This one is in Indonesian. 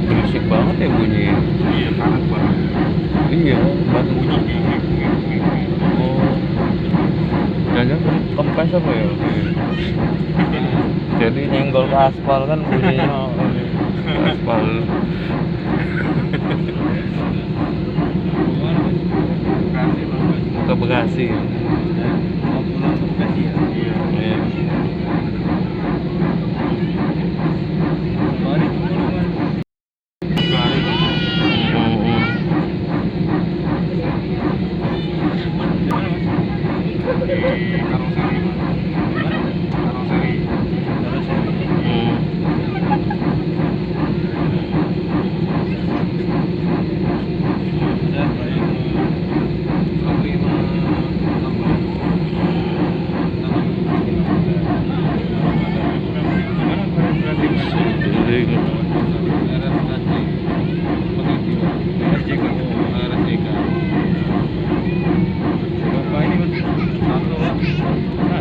Berisik banget ya bunyinya. Iya, panas banget. Iya, banget. Bunyinya. Oh, jangan kempes apa ya? Jadi nyenggol ke aspal kan bunyinya ke aspal. Ke Bekasi. Mau pulang ke Bekasi ya? Iya. Iya. Dua hari tunggu lu, Mas. 2 hari. Mm-mm. Di mana, Mas? Di Karoseri, Mas. Di mana? Karoseri. Karoseri. Mm. Ada proyek 45 Gimana proyek 45? Jadi Daerah Bekasi.